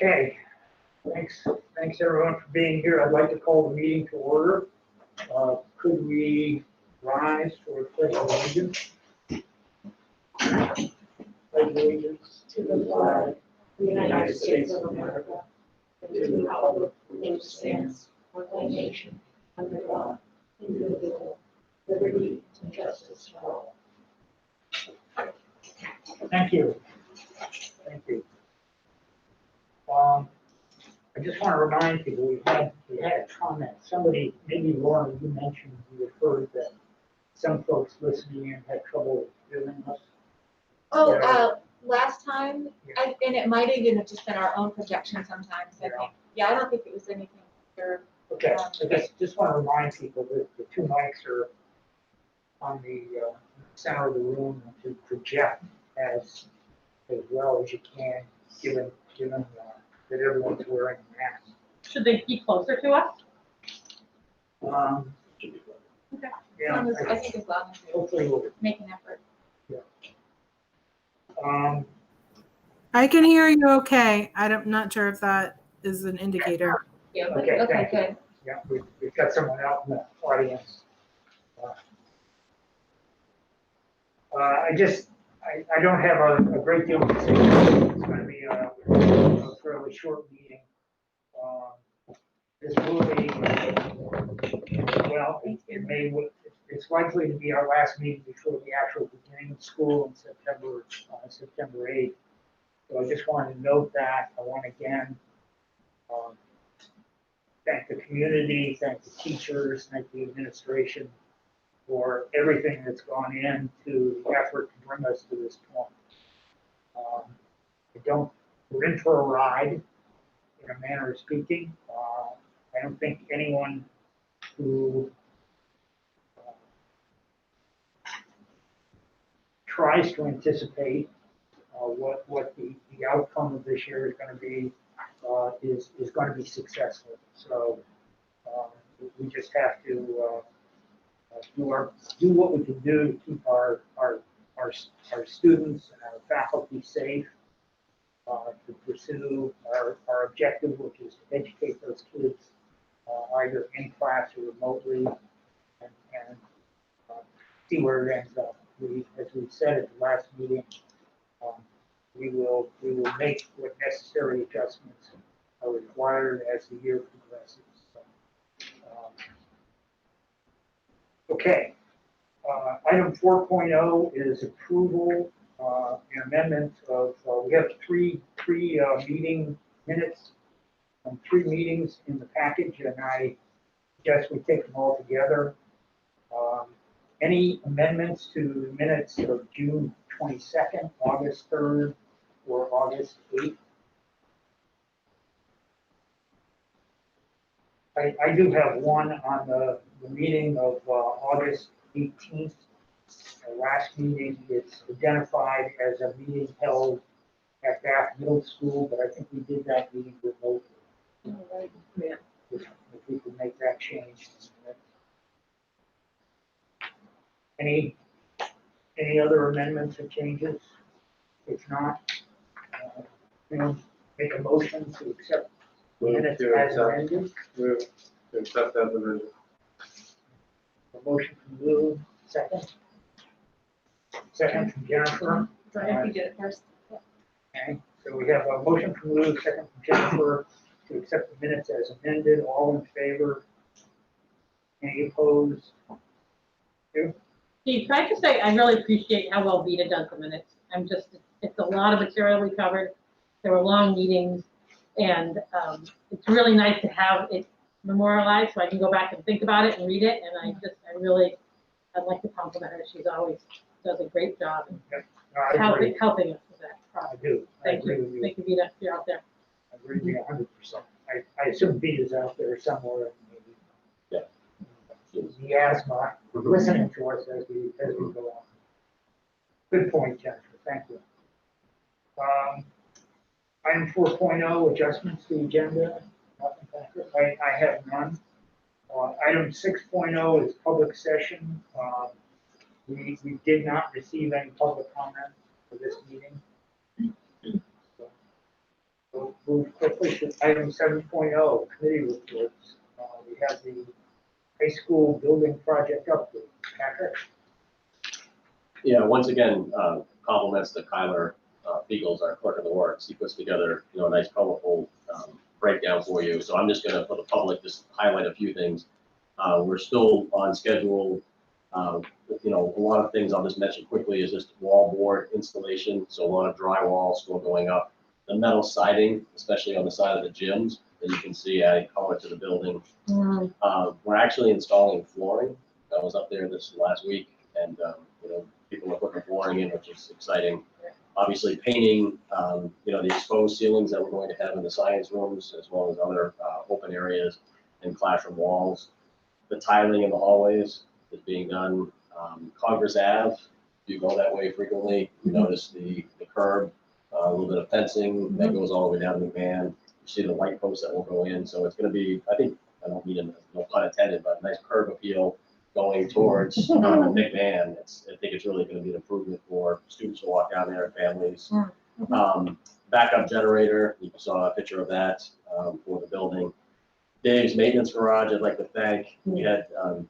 Okay, thanks everyone for being here. I'd like to call the meeting to order. Could we rise for a pledge of allegiance? Pledge allegiance to the flag of the United States of America, and to the republic which stands one nation under God, indivisible, liberty and justice for all. Thank you. Thank you. I just want to remind people we had a comment. Somebody, maybe Lauren, you mentioned you had heard that some folks listening in had trouble hearing us. Oh, last time, Yeah. and it might even have just been our own projection sometimes, I Yeah. think. Yeah, I don't think it was anything here. Okay, I just want to remind people that the two mics are on the center of the room to project as well as you can, given that everyone's wearing a mask. Should they be closer to us? Okay. Yeah, I think as long as we hopefully we'll. make an effort. I can hear you okay. I'm not sure if that is an indicator. Yeah, Okay, okay, thank you. good. Yeah, we've got someone out in the audience. I don't have a great deal to say. It's going to be a fairly short meeting. This will be, well, it's likely to be our last meeting before the actual beginning of school in September 8th. So I just wanted to note that. I want to again thank the community, thank the teachers, thank the administration for everything that's gone into the effort to bring us to this point. We're in for a ride, in a manner of speaking. I don't think anyone who tries to anticipate what the outcome of this year is going to be is going to be successful. So we just have to do what we can do to keep our students and our faculty safe, to pursue our objective, which is to educate those kids either in class or remotely, and see where it ends up. As we said at the last meeting, we will make what necessary adjustments are required as the year progresses. So, okay. Item 4.0 is approval and amendment of, we have three meeting minutes from 3 meetings in the package, and I guess we take them all together. Any amendments to the minutes of June 22nd, August 3rd, or August 8th? I do have one on the meeting of August 18th. The last meeting, it's identified as a meeting held at Bath Middle School, but I think we did that meeting remotely. Yeah. If we could make that change. Any other amendments or changes? If not, make a motion to accept minutes as amended. Move to accept as amended. A motion from Lou, second. Second from Jennifer. If you did it first. Okay, so we have a motion from Lou, second from Jennifer to accept the minutes as amended. All in favor? Any opposed? Two? Steve, can I just say, I really appreciate how well Vita does the minutes. It's a lot of material we covered. There were long meetings, and it's really nice to have it memorialized so I can go back and think about it and read it. And I'd like to compliment her. She's always does a great job helping us with that I process. do. Thank you. Thank you, Vita, if you're out there. I agree with you 100%. I assume Vita's out there somewhere. Maybe. Yeah. The asthma, listening to us as we go on. Good point, Jennifer. Thank you. Item 4.0, adjustments to the agenda. I have none. Item 6.0 is public session. We did not receive any public comment for this meeting. So, We'll move quickly to item 7.0, committee reports. We have the high school building project update. Patrick? Yeah, once again, compliments to Kyler Beagles, our clerk of the works. He puts together, a nice colorful breakdown for you. So I'm just gonna, for the public, just highlight a few things. We're still on schedule. A lot of things I'll just mention quickly is just wall board installation. So a lot of drywall still going up. The metal siding, especially on the side of the gyms, that you can see adding color to the building. We're actually installing flooring. I was up there this last week, and people are putting flooring in, which is exciting. Obviously, painting, the exposed ceilings that we're going to have in the science rooms, as well as other open areas and classroom walls. The tiling in the hallways is being done. Congress Ave, if you go that way frequently, you notice the curb, a little bit of fencing that goes all the way down to McMahon. You see the light posts that will go in, so it's going to be, I don't mean no pun intended, but a nice curb appeal going towards McMahon. I think it's really going to be an improvement for students to walk down there and families. Backup generator, you saw a picture of that for the building. Dave's maintenance garage, I'd like to thank. We had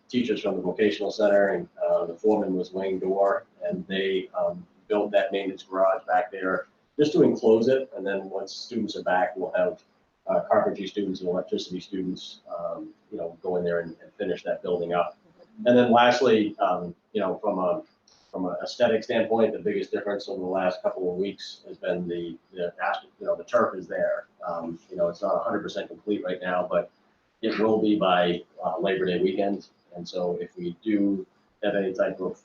teachers from the vocational center, and the foreman was Wayne Dorr, and they built that maintenance garage back there just to enclose it. And then once students are back, we'll have carpentry students and electricity students, go in there and finish that building up. And then lastly, from an aesthetic standpoint, the biggest difference over the last couple of weeks has been the turf is there. It's not 100% complete right now, but it will be by Labor Day weekend. And so if we do have any type of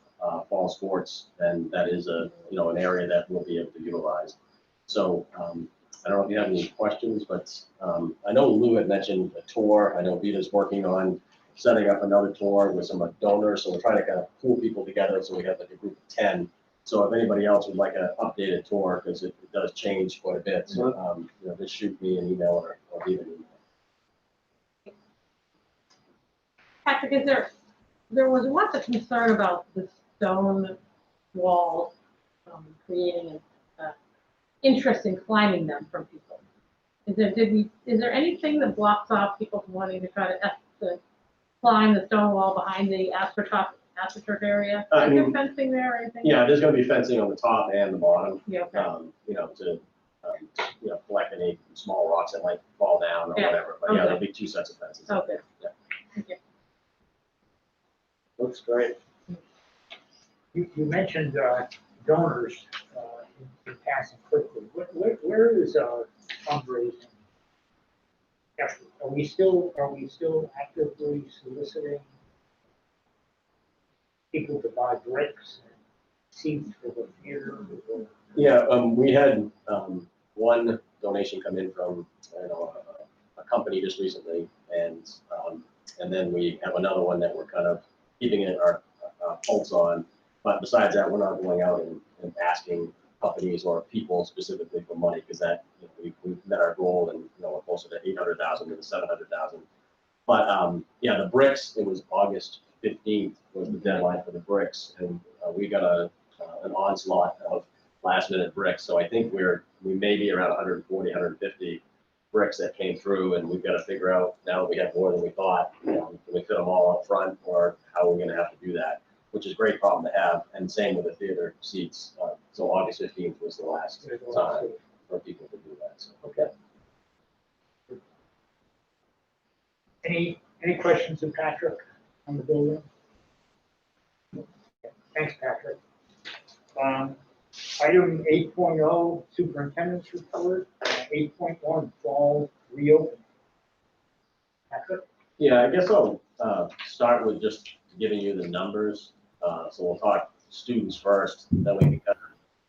fall sports, then that is an area that we'll be able to utilize. So I don't know if you have any questions, but I know Lou had mentioned a tour. I know Vita's working on setting up another tour with some donors. So we're trying to kind of pull people together so we have like a group of 10. So if anybody else would like an updated tour, because it does change quite a bit, so just shoot me an email or Vita an email. Patrick, there was once a concern about the stone walls creating an interest in climbing them from people. Is there anything that blocks off people from wanting to try to climb the stone wall behind the AstroTurf area? Is there fencing there or anything? Yeah, there's going to be fencing on the top and the bottom. Yeah, okay. To collect any small rocks that might fall down or whatever. But yeah, there'll be 2 sets of fences. Okay. Yeah. Thank you. Looks great. You mentioned donors in passing quickly. Where is fundraising effort? Are we still actively soliciting people to buy bricks and seats for the theater? Yeah, we had one donation come in from a company just recently, and then we have another one that we're kind of keeping our pulse on. But besides that, we're not going out and asking companies or people specifically for money, because that we've met our goal, and we're closer to 800,000 than 700,000. But the bricks, it was August 15th was the deadline for the bricks, and we got an onslaught of last minute bricks. So I think we may be around 140, 150 bricks that came through, and we've got to figure out now that we have more than we thought, can we fit them all up front, or how are we going to have to do that? Which is a great problem to have, and same with the theater seats. So August 15th was the last time for people to do that. So, okay. Any questions of Patrick on the building? Thanks, Patrick. Item 8.0, superintendent's report. 8.1, fall reopening. Patrick? Yeah, I guess I'll start with just giving you the numbers. So we'll talk students first, then we can kind of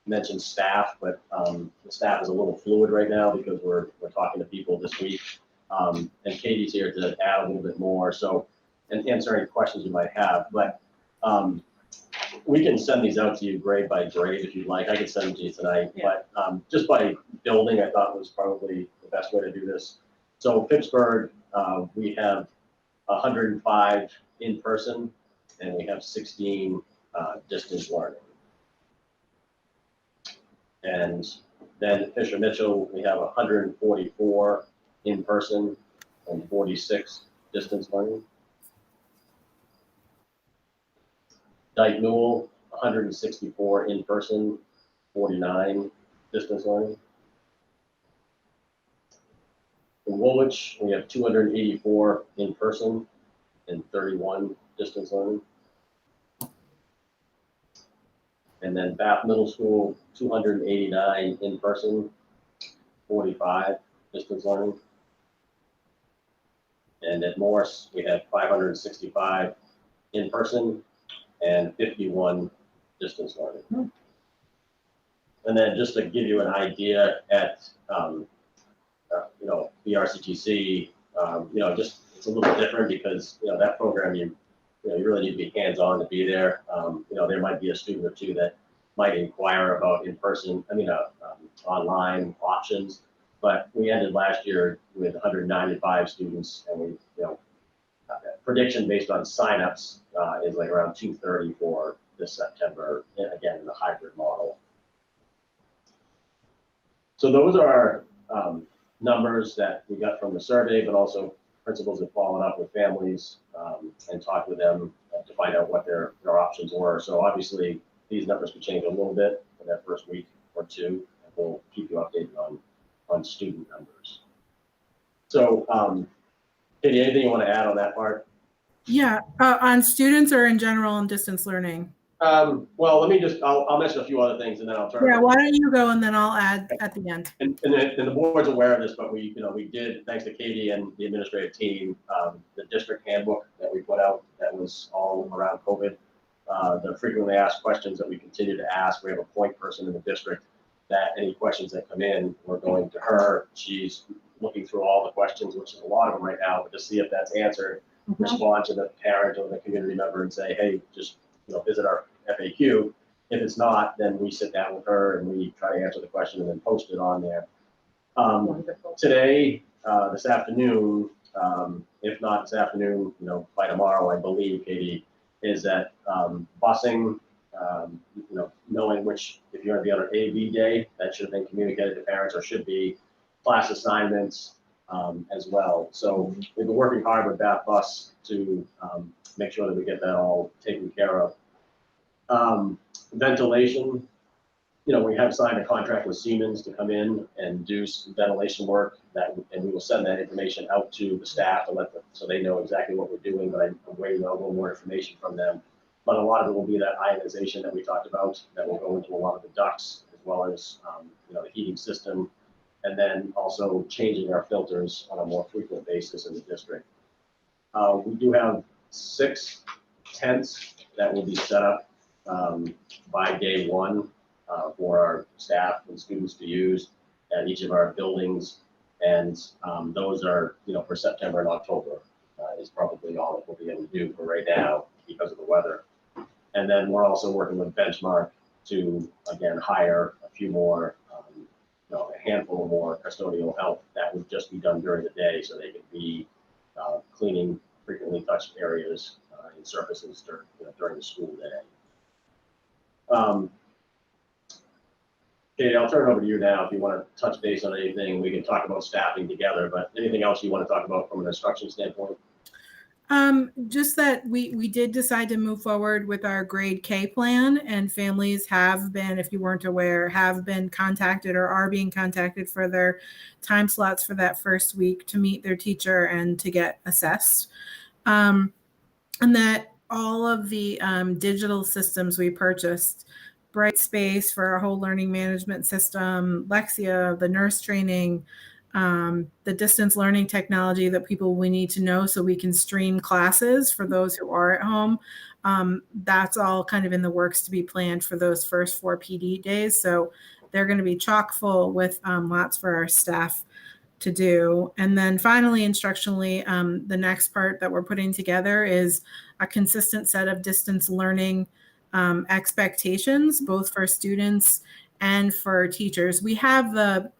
mention staff, but the staff is a little fluid right now because we're talking to people this week. And Katie's here to add a little bit more, so, and answer any questions you might have. But we can send these out to you grade by grade if you'd like. I can send them to you tonight. Yeah. But just by building, I thought was probably the best way to do this. So Pittsburgh, we have 105 in person, and we have 16 distance learning. And Then Fisher Mitchell, we have 144 in person and 46 distance learning. Dyke Newell, 164 in person, 49 distance learning. In Woolwich, we have 284 in person and 31 distance learning. And then Bath Middle School, 289 in person, 45 distance learning. And at Morse, we have 565 in person and 51 distance learning. And then just to give you an idea at, the RCTC, just it's a little different because, that program, you really need to be hands-on to be there. There might be a student or two that might inquire about online options, but we ended last year with 195 students, and we, prediction based on signups is like around 230 for this September, again, in the hybrid model. So those are our numbers that we got from the survey, but also principals have followed up with families and talked with them to find out what their options were. So obviously, these numbers could change a little bit in that first week or two, and we'll keep you updated on student numbers. So, Katie, anything you want to add on that part? Yeah, on students or in general on distance learning? Well, I'll mention a few other things and then I'll turn. Yeah, why don't you go and then I'll add at the end. And the board's aware of this, but we did, thanks to Katie and the administrative team, the district handbook that we put out that was all around COVID, the frequently asked questions that we continue to ask. We have a point person in the district that any questions that come in, we're going to her. She's looking through all the questions, which is a lot of them right now, but to see if that's answered, respond to the parent or the community member and say, hey, just visit our FAQ. If it's not, then we sit down with her and we try to answer the question and then post it on there. Today, this afternoon, if not this afternoon, by tomorrow, I believe, Katie, is that busing, knowing which, if you're going to be on an AV day, that should have been communicated to parents or should be class assignments as well. So we've been working hard with that bus to make sure that we get that all taken care of. Ventilation, we have signed a contract with Siemens to come in and do some ventilation work and we will send that information out to the staff to let them, so they know exactly what we're doing, but I'm waiting on a little more information from them. But a lot of it will be that ionization that we talked about that will go into a lot of the ducts as well as, the heating system, and then also changing our filters on a more frequent basis in the district. We do have 6 tents that will be set up by day one for our staff and students to use at each of our buildings. And those are, for September and October is probably all that we'll be able to do for right now because of the weather. And then we're also working with Benchmark to, again, hire a few more, a handful of more custodial help that would just be done during the day so they could be cleaning frequently touched areas and surfaces during the school day. Katie, I'll turn it over to you now if you want to touch base on anything. We can talk about staffing together, but anything else you want to talk about from an instruction standpoint? Just that we did decide to move forward with our grade K plan, and families have been, if you weren't aware, have been contacted or are being contacted for their time slots for that first week to meet their teacher and to get assessed. And that all of the digital systems we purchased, Brightspace for our whole learning management system, Lexia, the nurse training, the distance learning technology that people we need to know so we can stream classes for those who are at home. That's all kind of in the works to be planned for those first 4 PD days. So they're going to be chock full with lots for our staff to do. And then finally, instructionally, the next part that we're putting together is a consistent set of distance learning expectations, both for students and for teachers. We have the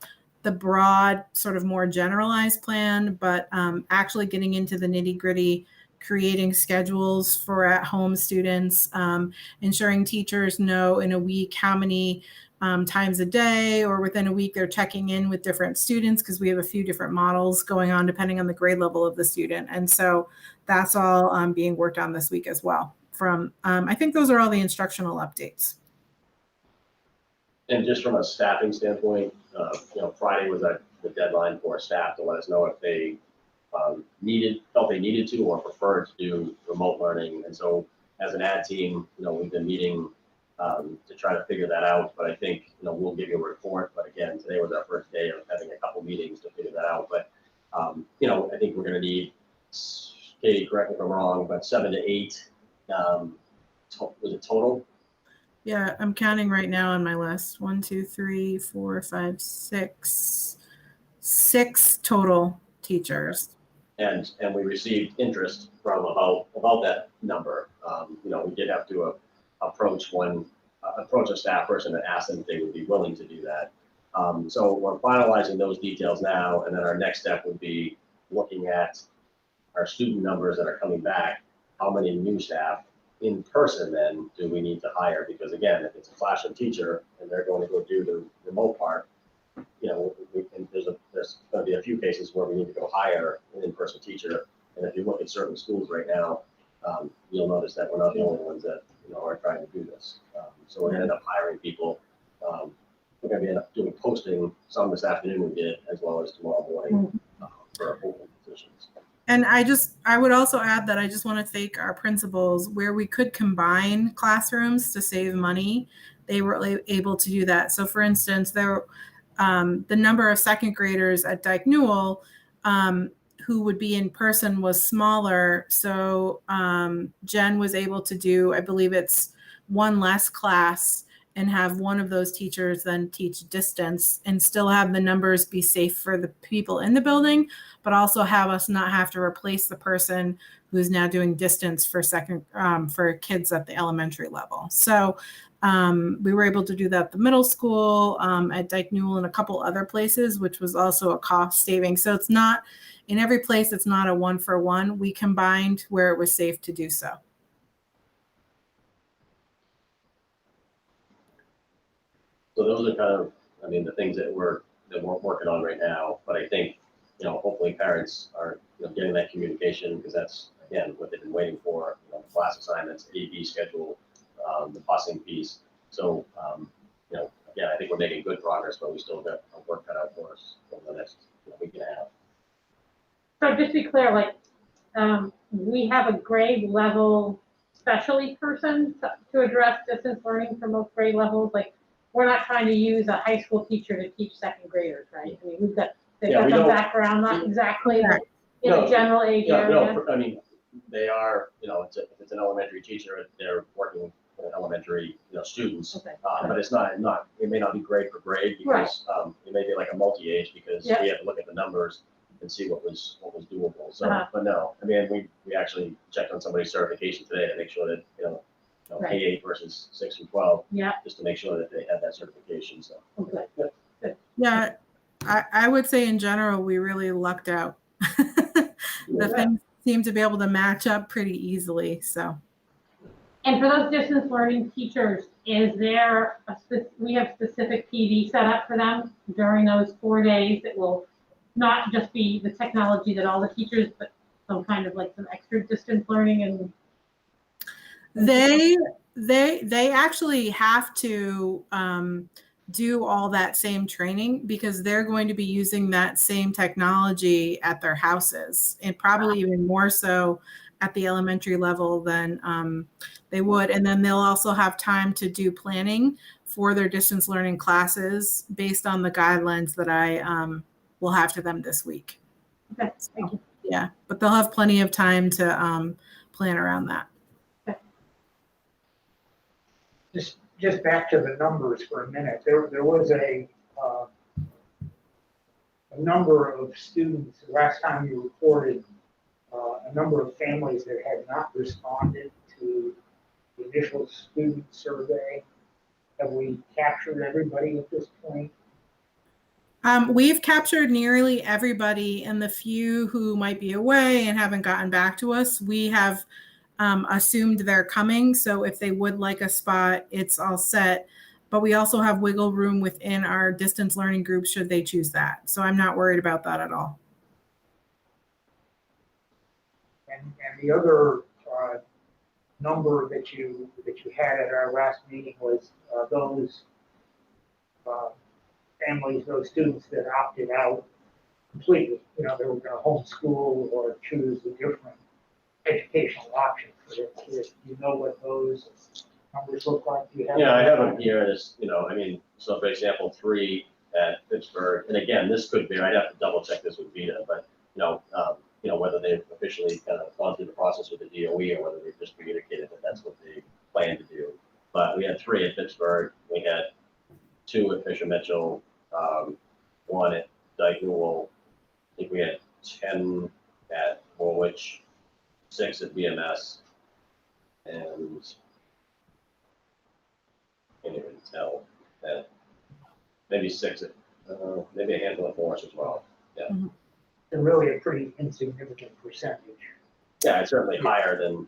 broad, sort of more generalized plan, but actually getting into the nitty-gritty, creating schedules for at-home students, ensuring teachers know in a week how many times a day, or within a week they're checking in with different students, because we have a few different models going on depending on the grade level of the student. And so that's all being worked on this week as well. From I think those are all the instructional updates. And just from a staffing standpoint, Friday was the deadline for staff to let us know if they felt they needed to or preferred to do remote learning. And so as an ad team, we've been meeting to try to figure that out. But I think, we'll give you a report. But again, today was our first day of having a couple meetings to figure that out. But, I think we're going to need, Katie, correct me if I'm wrong, but 7 to 8, was it total? Yeah, I'm counting right now on my list. 1, 2, 3, 4, 5, 6. 6 total teachers. And we received interest from about that number. We did have to approach a staff person and ask them if they would be willing to do that. So we're finalizing those details now, and then our next step would be looking at our student numbers that are coming back. How many new staff in person then do we need to hire? Because again, if it's a classroom teacher and they're going to go do the remote part, there's going to be a few cases where we need to go hire an in-person teacher. And if you look at certain schools right now, you'll notice that we're not the only ones that are trying to do this. So we're going to end up hiring people. We're going to end up doing posting some this afternoon we did, as well as tomorrow morning for open positions. And I would also add that I just want to thank our principals. Where we could combine classrooms to save money, they were able to do that. So for instance, the number of second graders at Dyke Newell who would be in person was smaller. So Jen was able to do, I believe it's one less class, and have one of those teachers then teach distance and still have the numbers be safe for the people in the building, but also have us not have to replace the person who's now doing distance for for kids at the elementary level. So we were able to do that at the middle school, at Dyke Newell, and a couple other places, which was also a cost saving. So it's not in every place, it's not a 1-for-1. We combined where it was safe to do so. So those are kind of, the things that we're working on right now. But I think, hopefully parents are, getting that communication, because that's, again, what they've been waiting for, the class assignments, AB schedule, the busing piece. So, again, I think we're making good progress, but we still got work cut out for us over the next week and a half. So just to be clear, we have a grade level specialty person to address distance learning for most grade levels. We're not trying to use a high school teacher to teach second graders, right? They've got some background, not exactly in the general age area. No, they are, if it's an elementary teacher, they're working with elementary, students. Okay. But it's not, it may not be grade for grade, because it may be like a multi-age, because we have to look at the numbers and see what was doable. So, but no, we actually checked on somebody's certification today to make sure that, K-8 versus 6 and 12, just to make sure that they had that certification. So, okay. Yeah, I would say in general, we really lucked out. The things seem to be able to match up pretty easily. So, and for those distance learning teachers, is there we have specific PD set up for them during those 4 days that will not just be the technology that all the teachers, but some kind of some extra distance learning? And they actually have to do all that same training, because they're going to be using that same technology at their houses, and probably even more so at the elementary level than they would. And then they'll also have time to do planning for their distance learning classes based on the guidelines that I will have to them this week. Okay, thank you. Yeah, but they'll have plenty of time to plan around that. Just back to the numbers for a minute. There was a number of students, last time you reported, a number of families that had not responded to the initial student survey. Have we captured everybody at this point? We've captured nearly everybody, and the few who might be away and haven't gotten back to us, we have assumed they're coming. So if they would like a spot, it's all set. but we also have wiggle room within our distance learning groups should they choose that. So I'm not worried about that at all. And the other number that you had at our last meeting was those families, those students that opted out completely. You know, they were going to homeschool or choose a different educational option for their kids. Do you know what those numbers look like? Do you have? Yeah, I have them here as, I mean, so for example, 3 at Pittsburgh, and again, this could be, I'd have to double check this with Vita, but, whether they've officially kind of gone through the process with the DOE or whether they've just communicated that that's what they plan to do. But we had 3 at Pittsburgh, we had 2 at Fisher Mitchell, 1 at Dyke Newell, I think we had 10 at Woolwich, 6 at BMS, and can't even tell that maybe 6 at, maybe a handful of Morris as well. Yeah. Mm-hmm. They're really a pretty insignificant percentage. Yeah, it's certainly higher than,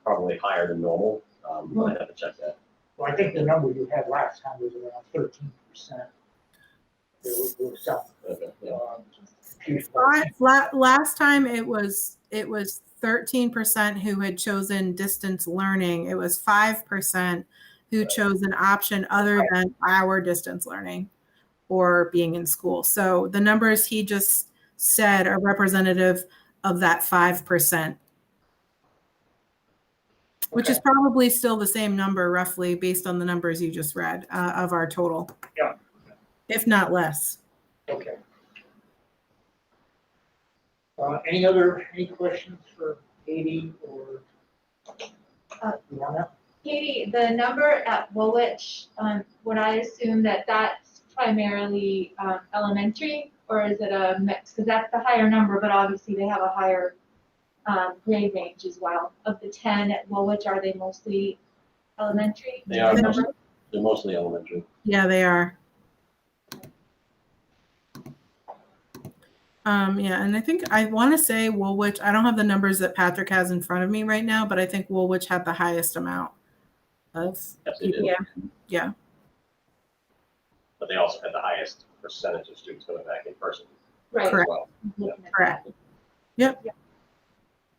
probably higher than normal. But I'd have to check that. Well, I think the number you had last time was around 13%. There was some. Okay, yeah. Last time it was 13% who had chosen distance learning. It was 5% who chose an option other than our distance learning or being in school. So the numbers he just said are representative of that 5%, which is probably still the same number roughly based on the numbers you just read of our total. Yeah. If not less. Okay. Any questions for Katie or Luana? Katie, the number at Woolwich, would I assume that that's primarily elementary, or is it a mix? Because that's the higher number, but obviously they have a higher grade range as well. Of the 10 at Woolwich, are they mostly elementary? They are. They're mostly elementary. Yeah, they are. Yeah, and I think I want to say Woolwich, I don't have the numbers that Patrick has in front of me right now, but I think Woolwich had the highest amount of Yes, they did. Yeah. But they also had the highest percentage of students going back in person Right. as Correct. well. Correct. Yep.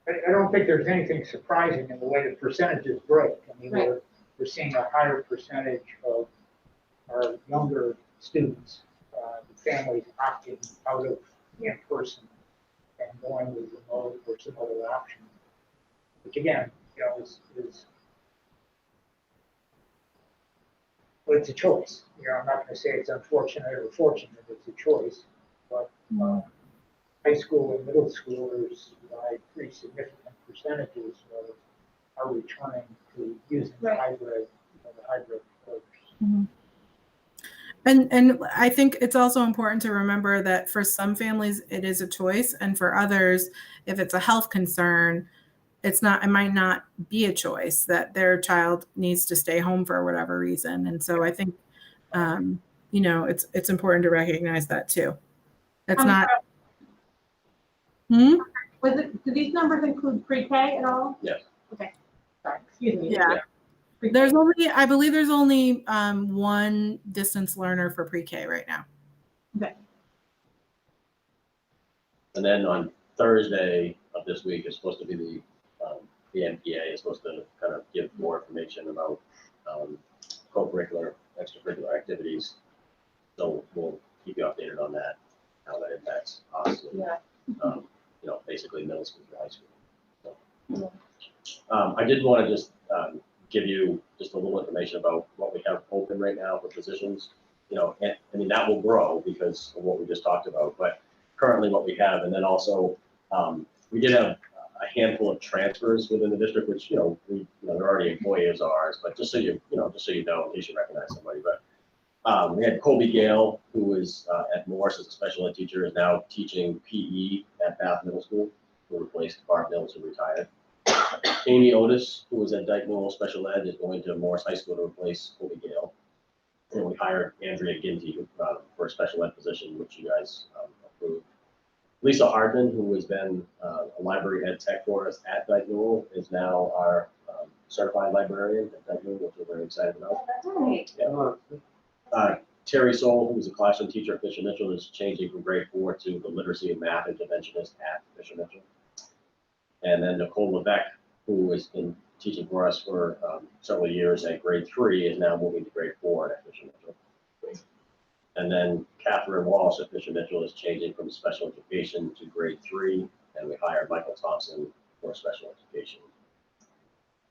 I don't think there's anything surprising in the way the percentages break. I mean, Right. we're seeing a higher percentage of our younger students, the families opting out of in person and going with remote or some other option, which again, is well, it's a choice. I'm not going to say it's unfortunate or fortunate. It's a choice, but high school and middle schoolers by pretty significant percentages are returning to using the hybrid approach. Mm-hmm. And I think it's also important to remember that for some families it is a choice, and for others, if it's a health concern, it might not be a choice, that their child needs to stay home for whatever reason. And so I think it's important to recognize that too. It's not. Do these numbers include pre-K at all? Yes. Okay. Sorry, excuse me. Yeah. I believe there's only one distance learner for pre-K right now. Okay. And then on Thursday of this week is supposed to be the MPA is supposed to kind of give more information about co-curricular, extracurricular activities. So we'll keep you updated on that, how that impacts us. And, basically middle school to high school. So, I did want to just give you just a little information about what we have open right now for positions. And, I mean, that will grow because of what we just talked about, but currently what we have, and then also we did have a handful of transfers within the district, which, they're already employees of ours, but just so you know, in case you recognize somebody, but we had Colby Gale, who was at Morris as a special ed teacher, is now teaching PE at Bath Middle School, who replaced Barb Mills, who retired. Amy Otis, who was at Dyke Newell Special Ed, is going to Morris High School to replace Colby Gale. And we hired Andrea Ginty for a special ed position, which you guys approved. Lisa Hardman, who has been a library ed tech for us at Dyke Newell, is now our certified librarian at Dayton, which we're very excited about. Oh, that's great. Terry Soul, who's a classroom teacher at Fisher Mitchell, is changing from grade 4 to the literacy and math interventionist at Fisher Mitchell. And then Nicole Levesque, who has been teaching for us for several years at grade 3, is now moving to grade 4 at Fisher Mitchell. And then Catherine Walsh at Fisher Mitchell is changing from special education to grade 3, and we hired Michael Thompson for special education.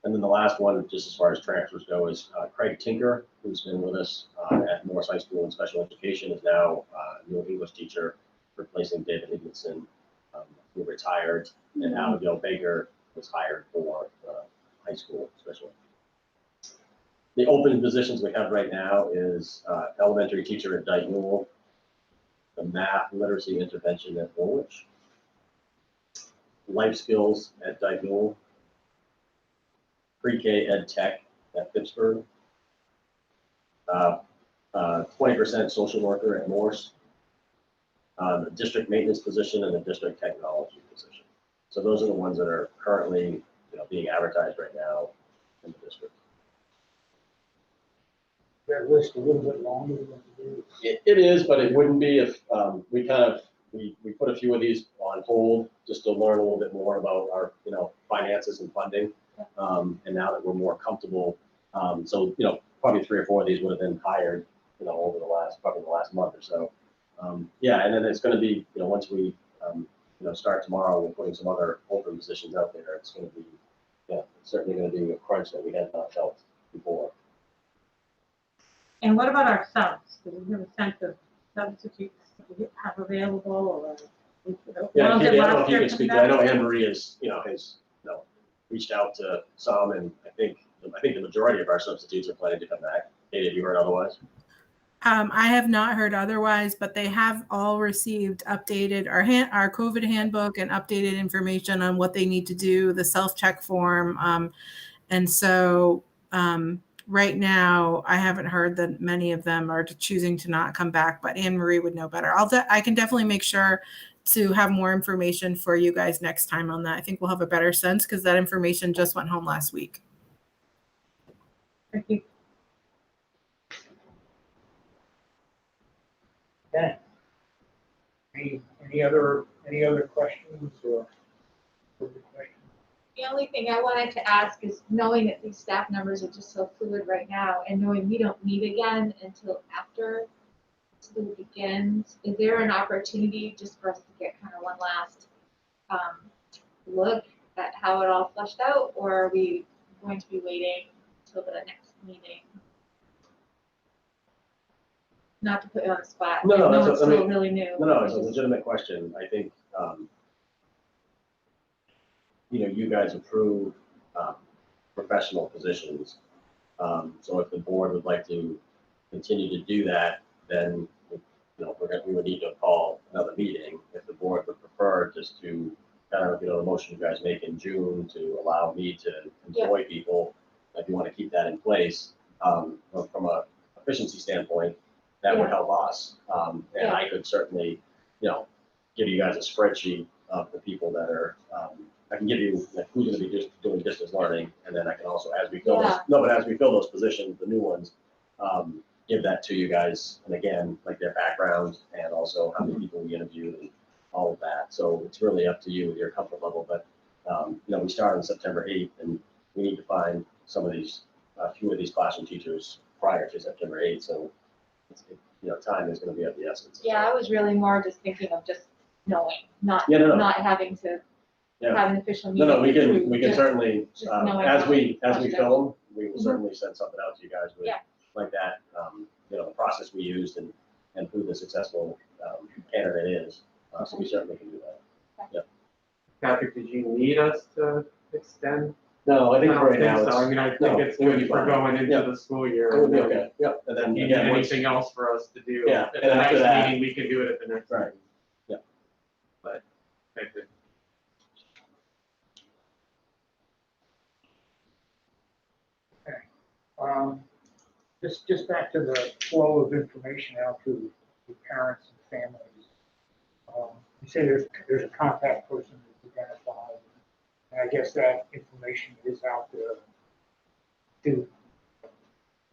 And then the last one, just as far as transfers go, is Craig Tinker, who's been with us at Morris High School in special education, is now a new English teacher, replacing David Higginson, who retired, and Abigail Baker was hired for high school special education. The open positions we have right now is elementary teacher at Dyke-Newell, the math literacy intervention at Woolwich, life skills at Dyke-Newell, pre-K ed tech at Pittsburgh, 20% social worker at Morse, the district maintenance position, and the district technology position. So those are the ones that are currently, being advertised right now in the district. That list a little bit longer than it is. It is, but it wouldn't be if we put a few of these on hold just to learn a little bit more about our finances and funding. And now that we're more comfortable, so probably 3 or 4 of these would have been hired over the last month or so. Yeah, and then it's going to be once we start tomorrow, we're putting some other open positions out there. It's going to be it's certainly going to be a crunch that we had not felt before. And what about our subs? Do we have a sense of substitutes we have available or? Yeah, ones I that don't know last if you year could speak. come I know back? Anne Marie has reached out to some, and I think the majority of our substitutes are planning to come back. Kate, have you heard otherwise? I have not heard otherwise, but they have all received updated our COVID handbook and updated information on what they need to do, the self-check form. And so right now, I haven't heard that many of them are choosing to not come back, but Anne Marie would know better. I can definitely make sure to have more information for you guys next time on that. I think we'll have a better sense because that information just went home last week. Thank you. Okay. Any other questions or further questions? The only thing I wanted to ask is, knowing that these staff numbers are just so fluid right now, and knowing we don't meet again until after school begins, is there an opportunity just for us to get kind of one last look at how it all fleshed out, or are we going to be waiting until the next meeting? Not to put you on the spot. No, I know that's it's I still mean, really new. No, it's a legitimate question. I think, you guys approve professional positions. So if the board would like to continue to do that, then we would need to call another meeting. If the board would prefer just to the motion you guys make in June to allow me to employ people, if you want to keep that in place, from a efficiency standpoint, that would help us. And I could certainly, give you guys a spreadsheet of the people that are, I can give you who's going to be just doing distance learning, and then I can also, as we fill as we fill those positions, the new ones, give that to you guys, and again, like their background, and also how many people we interviewed, and all of that. So it's really up to you with your comfort level. But we start on September 8th, and we need to find some of these, a few of these classroom teachers prior to September 8th. So time is going to be of the essence. Yeah, I was really more just thinking of just knowing, not having to have an official meeting. No, we can certainly, just knowing as how we flush it film, out. we will certainly send something out to you guys with like that, the process we used and who the successful candidate is. So we certainly can do that. Yeah. Patrick, did you need us to extend? No, I think don't right think now so. I mean, I think it's it would be good for fine. going into the school year. It would be okay. Yep. And then If you need again, anything else for us to do Yeah, at and the after next that- meeting, we can do it at the next Right. meeting. Yeah. But, thank you. Just back to the flow of information out to parents and families. You say there's a contact person that's identified, and I guess that information is out there to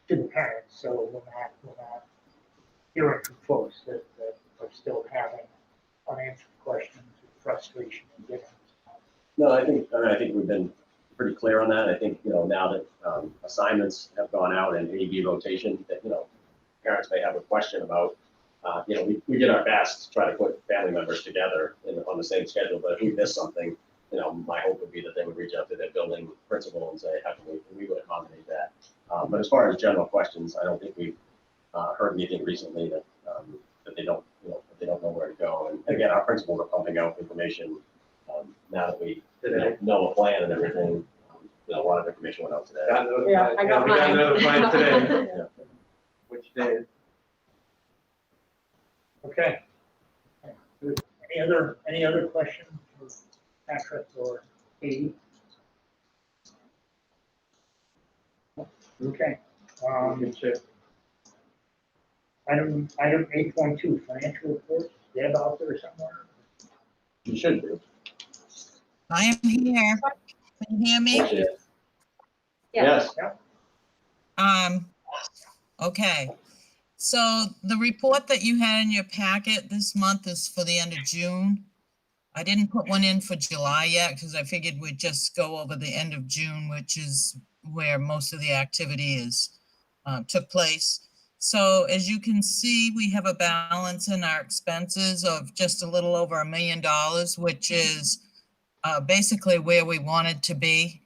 the parents, so we're not hearing from folks that are still having unanswered questions or frustration in getting. No, I think we've been pretty clear on that. I think, now that assignments have gone out and AB rotation, that, parents may have a question about, we did our best to try to put family members together on the same schedule, but if we miss something, my hope would be that they would reach out to their building principal and say, how can we would accommodate that. But as far as general questions, I don't think we've heard anything recently that they don't, that they don't know where to go. And again, our principals are pumping out information now that we know a plan and everything. A lot of information went out today. Got notified. Yeah, I got We got mine. notified today, Yeah. which day? Okay. Any other questions for Patrick or Katie? Okay. Good shit. Item 8.2, financial reports. Deb out there somewhere? You should be. I am here. Can you hear me? Yes. Okay. So the report that you had in your packet this month is for the end of June. I didn't put one in for July yet because I figured we'd just go over the end of June, which is where most of the activity took place. So as you can see, we have a balance in our expenses of just a little over $1 million, which is basically where we wanted to be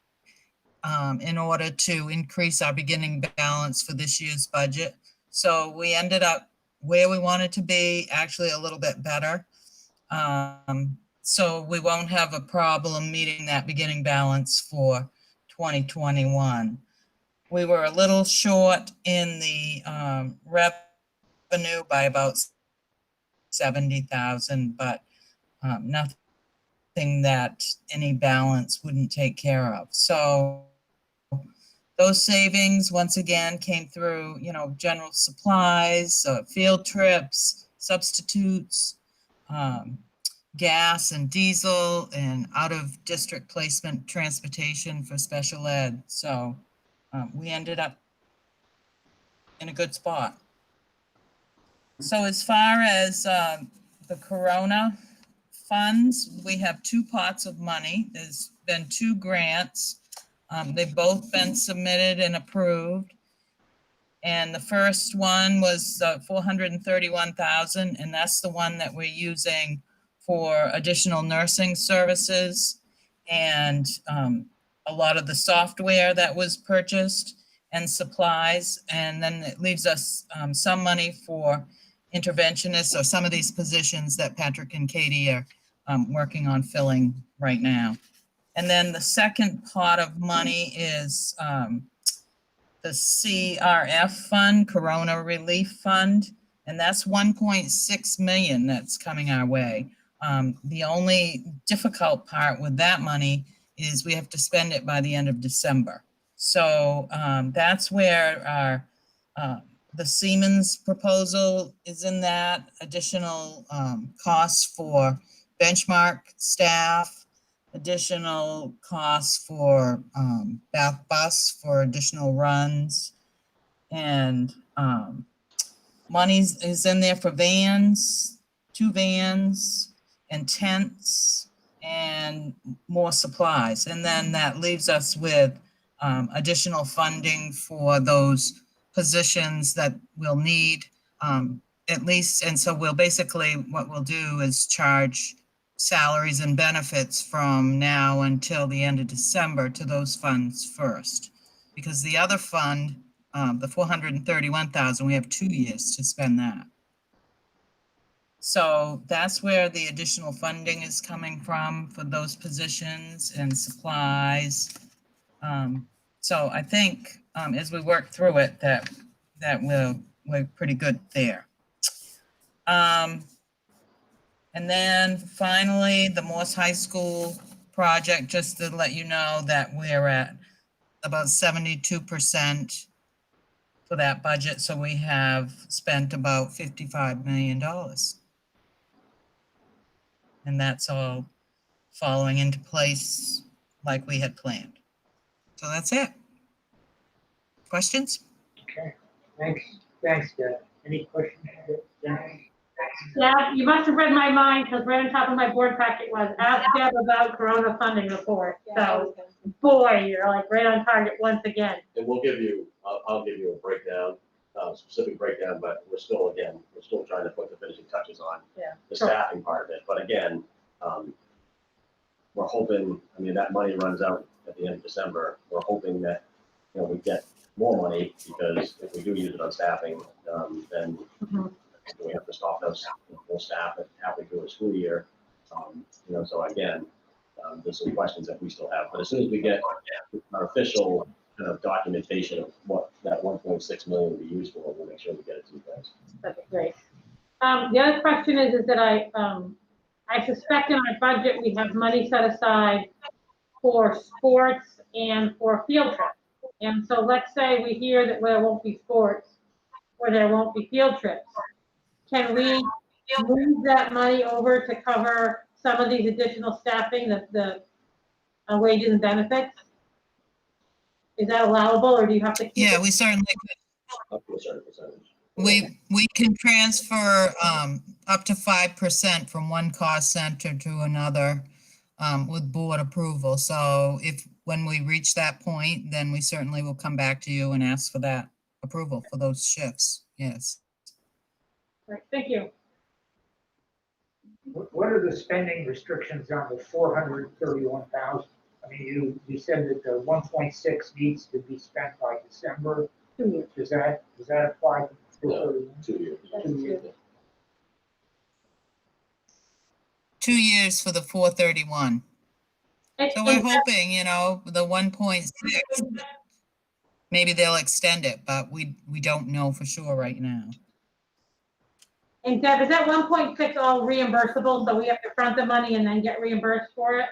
in order to increase our beginning balance for this year's budget. So we ended up where we wanted to be, actually a little bit better. So we won't have a problem meeting that beginning balance for 2021. We were a little short in the revenue by about 70,000, but nothing that any balance wouldn't take care of. So those savings, once again, came through, general supplies, field trips, substitutes, gas and diesel, and out-of-district placement transportation for special ed. So we ended up in a good spot. So as far as the Corona funds, we have two pots of money. There's been two grants. They've both been submitted and approved. And the first one was 431,000, and that's the one that we're using for additional nursing services and a lot of the software that was purchased and supplies. And then it leaves us some money for interventionists or some of these positions that Patrick and Katie are working on filling right now. And then the second pot of money is the CRF fund, Corona Relief Fund, and that's 1.6 million that's coming our way. The only difficult part with that money is we have to spend it by the end of December. So that's where the Siemens proposal is in that, additional costs for benchmark staff, additional costs for bath bus for additional runs, and money is in there for vans, 2 vans, and tents, and more supplies. And then that leaves us with additional funding for those positions that we'll need at least. And so we'll basically, what we'll do is charge salaries and benefits from now until the end of December to those funds first. Because the other fund, the 431,000, we have 2 years to spend that. So that's where the additional funding is coming from for those positions and supplies. So I think as we work through it, that we're pretty good there. And then finally, the Morse High School project, just to let you know that we're at about 72% for that budget. So we have spent about $55 million. And that's all following into place like we had planned. So that's it. Questions? Okay, thanks, Deb. Any questions? Dennis? Yeah, you must have read my mind, because right on top of my board packet was, ask Deb about Corona funding report. So, boy, you're like right on target once again. And we'll give you, I'll give you a breakdown, specific breakdown, but we're still trying to put the finishing touches on Yeah. the Sure. staffing part of it. But again, we're hoping, I mean, that money runs out at the end of December. We're hoping that, we get more money, because if we do use it on staffing, then Mhm. we have to stop those full staff halfway through the school year. So again, there's some questions that we still have, but as soon as we get our official kind of documentation of what that 1.6 million will be used for, we'll make sure we get it to you guys. Okay, great. The other question is that I suspect in our budget, we have money set aside for sports and for field trips. And so let's say we hear that there won't be sports or there won't be field trips. Can we move that money over to cover some of these additional staffing, the wages and benefits? Is that allowable, or do you have to keep Yeah, it? we certainly could. Up to a certain percentage. We can transfer up to 5% from one cost center to another with board approval. So when we reach that point, then we certainly will come back to you and ask for that approval for those shifts. Yes. Right, thank you. What are the spending restrictions on the 431,000? I mean, you said that the 1.6 needs to be spent by December. 2 years. Does that apply to the 431? 2 years. 2 years. 2 years for the 431. So we're hoping, the 1.6, maybe they'll extend it, but we don't know for sure right now. And Deb, is that 1.6 all reimbursable, so we have to front the money and then get reimbursed for it?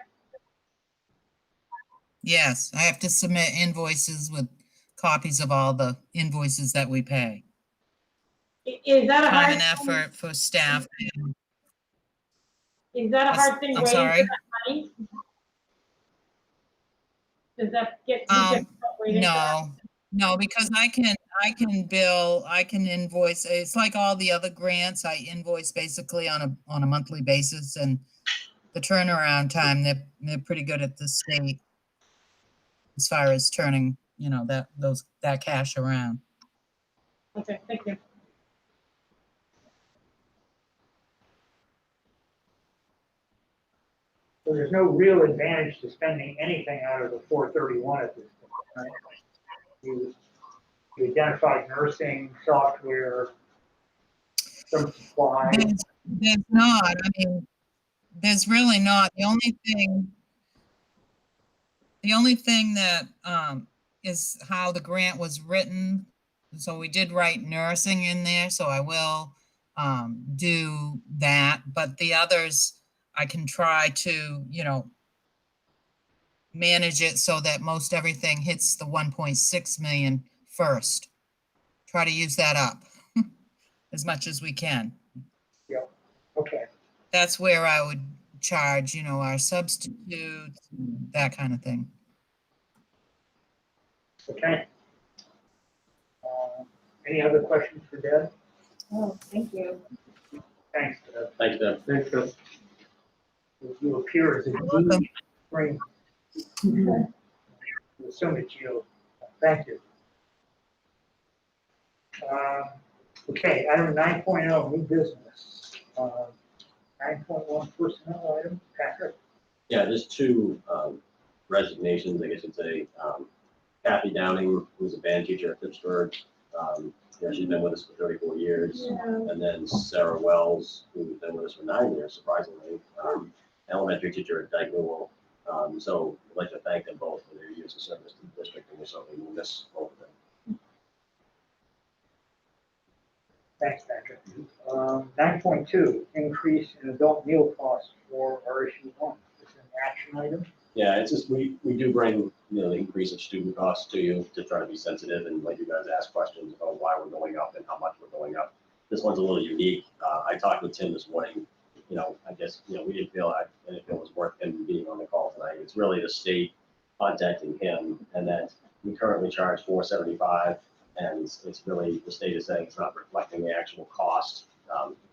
Yes, I have to submit invoices with copies of all the invoices that we pay. Is that a Time hard and effort for staff. Is that a hard thing I'm waiting for sorry? that money? Does that get too difficult waiting for that? No, because I can bill, I can invoice. It's like all the other grants. I invoice basically on a monthly basis, and the turnaround time, they're pretty good at the state as far as turning, that cash around. Okay, thank you. So there's no real advantage to spending anything out of the 431 at this point, right? You identified nursing, software, some supplies. There's not. I mean, there's really not. The only thing that is how the grant was written. So we did write nursing in there, so I will do that. But the others, I can try to, manage it so that most everything hits the 1.6 million first. Try to use that up as much as we can. Yeah, okay. That's where I would charge, our substitutes, that kind of thing. Okay. Any other questions for Deb? Oh, thank you. Thanks, Deb. Thanks, Deb. Thanks, Chris. You appear as a welcome. deep spring. Assume it's you. Thank you. Okay, item 9.0, new business. 9.1 personnel item, Patrick. Yeah, there's two resignations, I guess you'd say. Kathy Downing, who's a band teacher at Pittsburgh. She's been with us for 34 years. Yeah. And then Sarah Wells, who's been with us for 9 years, surprisingly, elementary teacher at Dyke Newell. So I'd like to thank them both for their years of service to the district, and we certainly will miss both of them. Thanks, Patrick. 9.2, increase in adult meal costs for RSU1. It's an action item. Yeah, it's just, we do bring, the increase of student costs to you to try to be sensitive and let you guys ask questions about why we're going up and how much we're going up. This one's a little unique. I talked with Tim this morning. I guess, we didn't feel it was worth him being on the call tonight. It's really the state contacting him, and that We currently charge $4.75, and it's really, the state is saying it's not reflecting the actual cost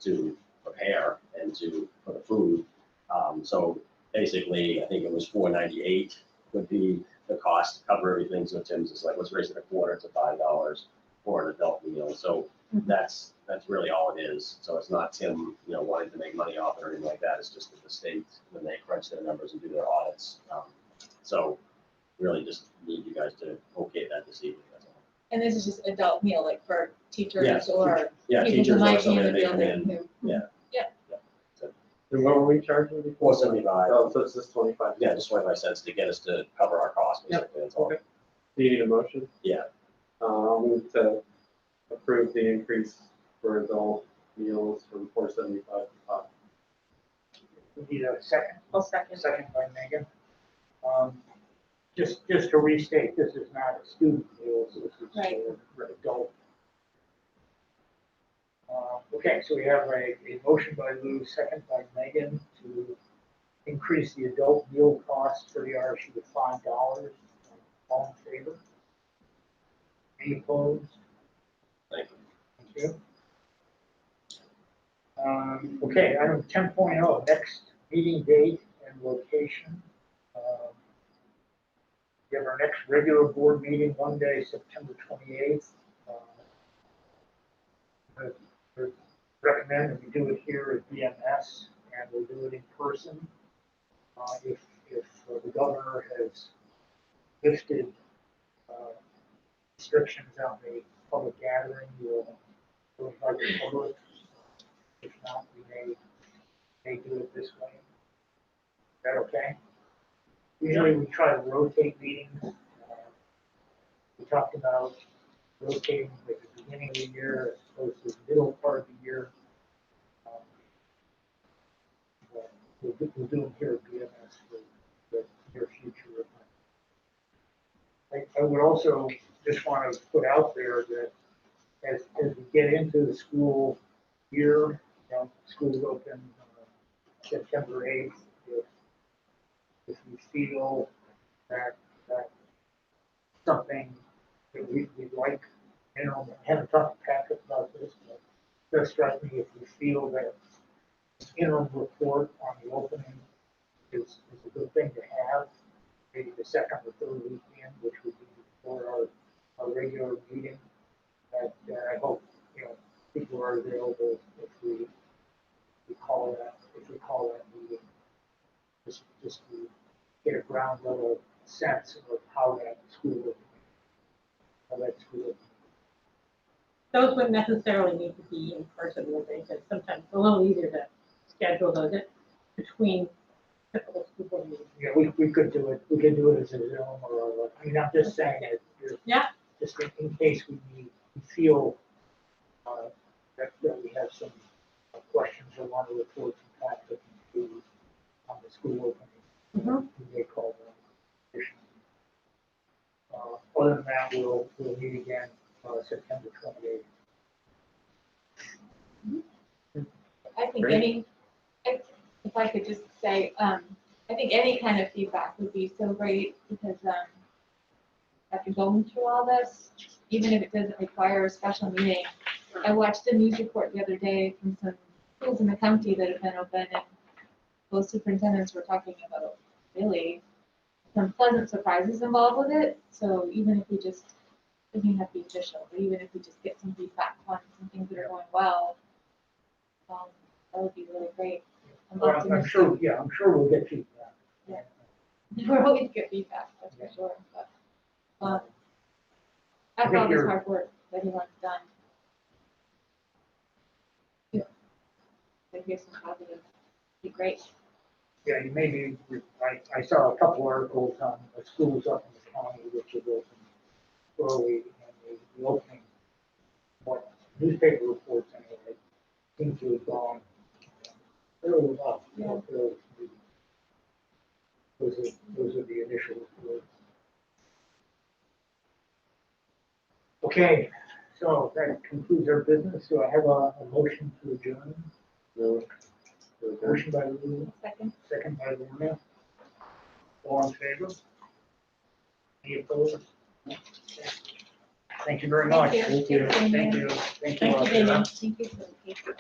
to prepare and for the food. So basically, I think it was $4.98 would be the cost to cover everything. So Tim's is like, let's raise it a quarter to $5 for an adult meal. So that's really all it is. So it's not Tim, wanting to make money off it or anything like that. It's just that the state, when they crunch their numbers and do their audits. So really just need you guys to okay that this evening. That's all. And this is just adult meal, like for teachers Yes, or Yeah, people who teachers or might be in somebody, the they come building in. who. Yeah. And what were we charging before? $4.75. Oh, so it's just 25. Yeah, just 25 cents to get us to cover our costs, basically. That's all. Okay. Do you need a motion? Yeah. I'll move to approve the increase for adult meals from 4.75 to 5. We need a second. I'll second. Second by Megan. Just to restate, this is not a student meal, so this is Right. for adult. Okay, so we have a motion by Lou, second by Megan to increase the adult meal cost for the RSU to $5. All in favor? Any opposed? Thank you. Thank you. Okay, item 10.0, next meeting date and location. We have our next regular board meeting Monday, September 28th. I recommend that we do it here at BMS, and we'll do it in person. If the governor has lifted restrictions on the public gathering, we'll invite the public. If not, we may do it this way. Is that okay? Usually we try to rotate meetings. We talked about rotating at the beginning of the year as opposed to the middle part of the year. But we'll do them here at BMS for the near future. I would also just want to put out there that as we get into the school year, schools open September 8th, if we feel that something that we'd like, I haven't talked to Patrick about this, but it does strike me if we feel that interim report on the opening is a good thing to have, maybe the second or third weekend, which would be before our regular meeting, that I hope, people are available if we call that meeting, just to get a ground level sense of how that school. Those wouldn't necessarily need to be in person, would they? Because sometimes it's a little easier to schedule those between typical school board meetings. Yeah, we could do it. We could do it as a Zoom or I'm just saying that. Yeah. Just in case we feel that we have some questions or want to report from Patrick on the school opening. We may call that. Other than that, we'll meet again September 28th. I think if I could just say, I think any kind of feedback would be so great because after going through all this, even if it doesn't require a special meeting, I watched a news report the other day from some schools in the county that have been open, and those superintendents were talking about really some pleasant surprises involved with it. So even if we just, it doesn't have to be official, but even if we just get some feedback on some things that are going well, that would be really great. I'm sure we'll get feedback. Yeah. We're always get feedback, that's for sure. But after all this hard work that everyone's done, to hear some positive, be great. Yeah, you maybe, I saw a couple articles on the schools up in the county which have opened early, and the opening, what newspaper reports anyway, seem to have gone fairly well. Yeah. Those are the initial reports. Okay, so that concludes our business. So I have a motion to adjourn. Motion by Lou, second by Lorna. All in favor? Any opposed? Thank you very much. Thank you. Thank you. Thank you. Thank you, Damien. Thank you for the paper.